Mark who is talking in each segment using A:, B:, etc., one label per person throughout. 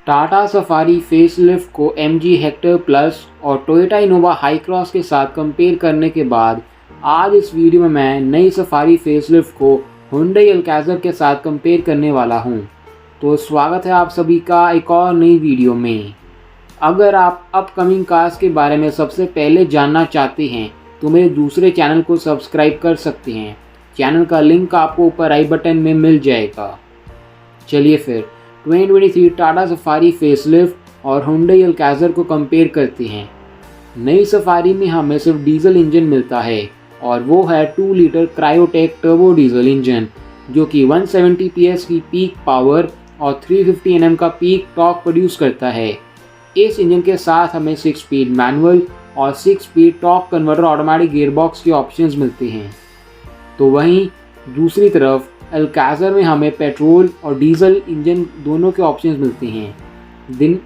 A: Tata safari facelift को MG Hector plus और Toyota Innova high cross के साथ कंपेयर करने के बाद आज इस वीडियो में मैं नई सफारी फेसलिफ्ट को हुंडई अल्काज़र के साथ कंपेयर करने वाला हूं। तो स्वागत है आप सभी का एक और नई वीडियो में। अगर आप अपकमिंग कार्स के बारे में सबसे पहले जानना चाहते हैं तो मेरे दूसरे चैनल को सब्सक्राइब कर सकते हैं। चैनल का लिंक आपको ऊपर आई बटन में मिल जाएगा। चलिए फिर 2023 टाटा सफारी फेसलिफ्ट और हुंडई अल्काज़र को कंपेयर करते हैं। नई सफारी में हमें सिर्फ डीजल इंजन मिलता है और वो है 2 litre Kryotec turbo diesel engine जो कि 170 PS की पीक पावर और 350 Nm का पीक टॉर्क प्रोड्यूस करता है। इस इंजन के साथ हमें 6 स्पीड मैनुअल और 6 speed torque converter automatic gearbox के ऑप्शंस मिलते हैं। तो वहीं दूसरी तरफ अल्काज़र में हमें पेट्रोल और डीजल इंजन दोनों के ऑप्शंस मिलते हैं,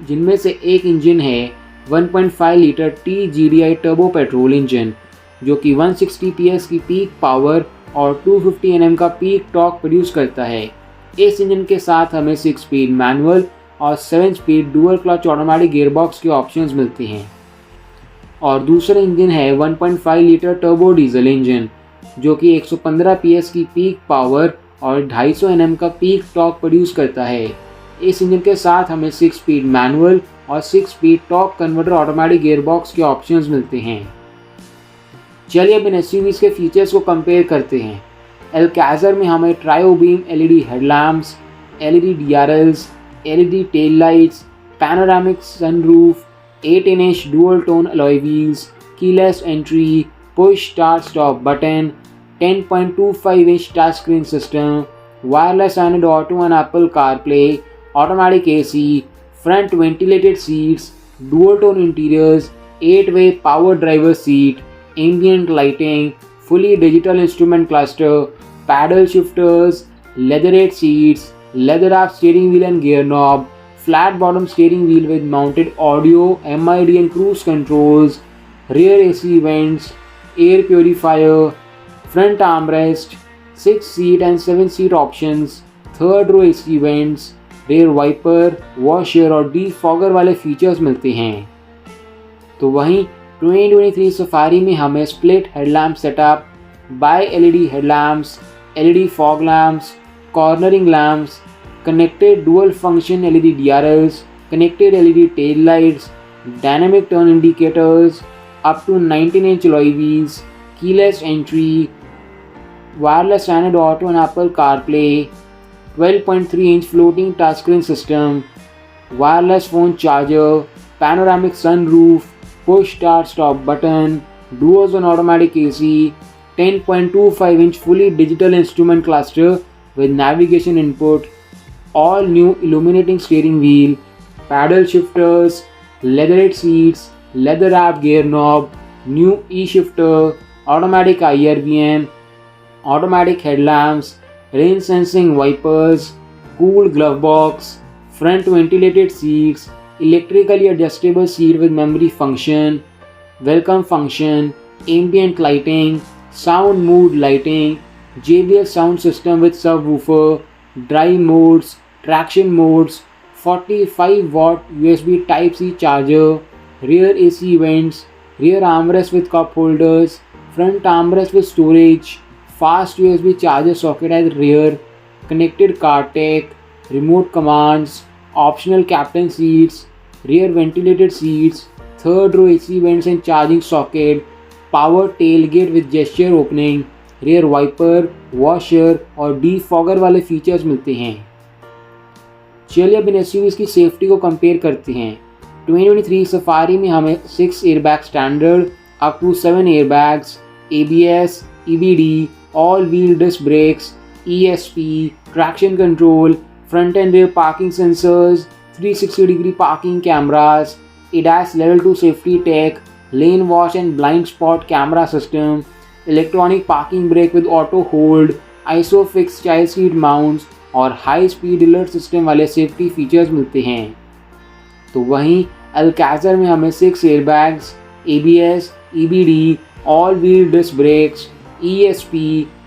A: जिनमें से एक इंजन है 1.5 litre TGDI turbo petrol engine जो कि 160 PS की पीक पावर और 250 Nm का पीक टॉर्क प्रोड्यूस करता है। इस इंजन के साथ हमें 6 स्पीड मैनुअल और 7 speed dual clutch automatic gearbox के ऑप्शंस मिलते हैं। और दूसरा इंजन है 1.5 लीटर टर्बो डीजल इंजन जो कि 115 PS की पीक पावर और 250 Nm का पीक टॉर्क प्रोड्यूस करता है। इस इंजन के साथ हमें 6 स्पीड मैनुअल और 6 speed torque converter automatic gearbox के ऑप्शंस मिलते हैं। चलिए अब इन एसयूवीज़ के फीचर्स को कंपेयर करते हैं। अल्काज़र में हमें trio beam LED headlamps, LED DRLs, LED tail lights, panoramic sunroof, 18-inch dual tone alloy wheels, keyless entry, push start stop button, 10.25-inch touchscreen system, wireless Android Auto and Apple CarPlay, automatic AC, front ventilated seats, dual-tone interiors, 8-way power driver seat, ambient lighting, fully digital instrument cluster, paddle shifters, leatherette seats, leather-wrapped steering wheel and gear knob, flat bottom steering wheel with mounted audio, MID and cruise controls, rear AC vents, air purifier, front armrest, 6-seat and 7-seat options, third row AC vents, rear wiper, washer और defogger वाले features मिलते हैं। तो वहीं 2023 Safari में हमें split headlamp setup, bi LED headlamps, LED fog lamps, cornering lamps, connected dual function LED DRLs, connected LED tail lights, dynamic turn indicators, up to 19-inch alloy wheels, keyless entry, wireless Android Auto and Apple CarPlay, 12.3-inch floating touchscreen system, wireless phone charger, panoramic sunroof, push start stop button, dual zone automatic AC, 10.25-inch fully digital instrument cluster with navigation input, all new illuminating steering wheel, paddle shifters, leatherette seats, leather wrapped gear knob, new e-shifter, automatic IRVM, automatic headlamps, rain sensing wipers, cool glove box, front ventilated seats, electrically adjustable seat with memory function, welcome function, ambient lighting, sound mood lighting, JBL sound system with subwoofer, drive modes, traction modes, 45-watt USB Type-C charger, rear AC vents, rear armrest with cup holders, front armrest with storage, fast USB charger socket at rear, connected car tech, remote commands, optional captain seats, rear ventilated seats, third row AC vents and charging socket, power tailgate with gesture opening, rear wiper, washer और defogger वाले features मिलते हैं। चलिए अब इन SUVs की safety को compare करते हैं। 2023 सफारी में हमें 6 airbag standard up to 7 airbags, ABS, EBD, all wheel disc brakes, ESP, traction control, front and rear parking sensors, 360-degree parking cameras, ADAS level 2 safety tech, lane watch and blind spot camera system, electronic parking brake with auto hold, ISOFIX child seat mounts और high speed alert system वाले safety features मिलते हैं। तो वहीं Alcazar में हमें 6 airbags, ABS, EBD, all wheel disc brakes, ESP,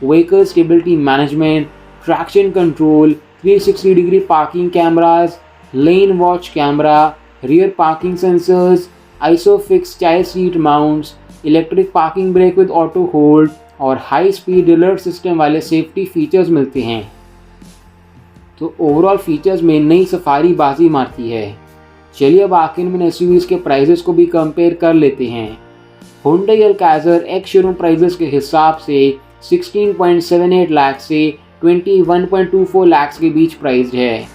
A: vehicle stability management, traction control, 360 degree parking cameras, lane watch camera, rear parking sensors, isofix child seat mounts, electric parking brake with auto hold और high speed alert system वाले safety features मिलते हैं। तो overall features में नई safari बाजी मारती है। चलिए अब आखिर में एसयूवीज के प्राइजेस को भी कंपेयर कर लेते हैं। Hyundai Alcazar ex showroom prices के हिसाब से 16.78 लाख से 21.24 लाख के बीच प्राइस है।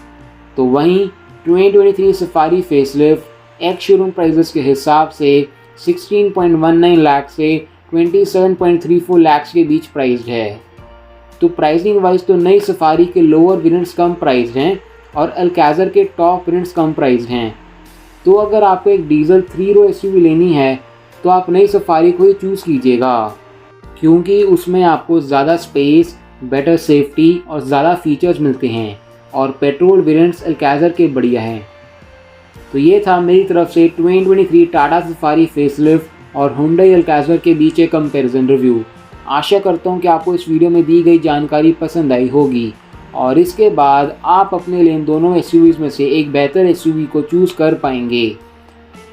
A: तो वहीं 2023 Safari facelift ex showroom prices के हिसाब से 16.19 लाख से 27.34 लाख के बीच प्राइस है। तो प्राइसिंग वाइज तो नई सफारी के लोअर वेरिएंट्स कम प्राइस हैं और अल्काज़र के टॉप वेरिएंट्स कम प्राइस हैं। तो अगर आपको एक डीजल 3 रो एसयूवी लेनी है तो आप नई सफारी को ही चूज़ कीजिएगा, क्योंकि उसमें आपको ज़्यादा स्पेस, बेटर सेफ्टी और ज़्यादा फीचर्स मिलते हैं और पेट्रोल वेरिएंट्स अल्काज़र के बढ़िया हैं। तो ये था मेरी तरफ से 2023 टाटा सफारी फेसलिफ्ट और Hyundai Alcazar के बीच एक कंपैरिजन रिव्यू। आशा करता हूँ कि आपको इस वीडियो में दी गई जानकारी पसंद आई होगी और इसके बाद आप अपने लिए इन दोनों एसयूवीज़ में से एक बेहतर एसयूवी को चूज़ कर पाएंगे।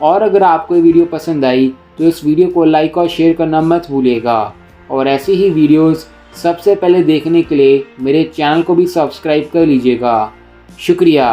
A: और अगर आपको ये वीडियो पसंद आई तो इस वीडियो को लाइक और शेयर करना मत भूलिएगा और ऐसी ही वीडियोस सबसे पहले देखने के लिए मेरे चैनल को भी सब्सक्राइब कर लीजिएगा। शुक्रिया।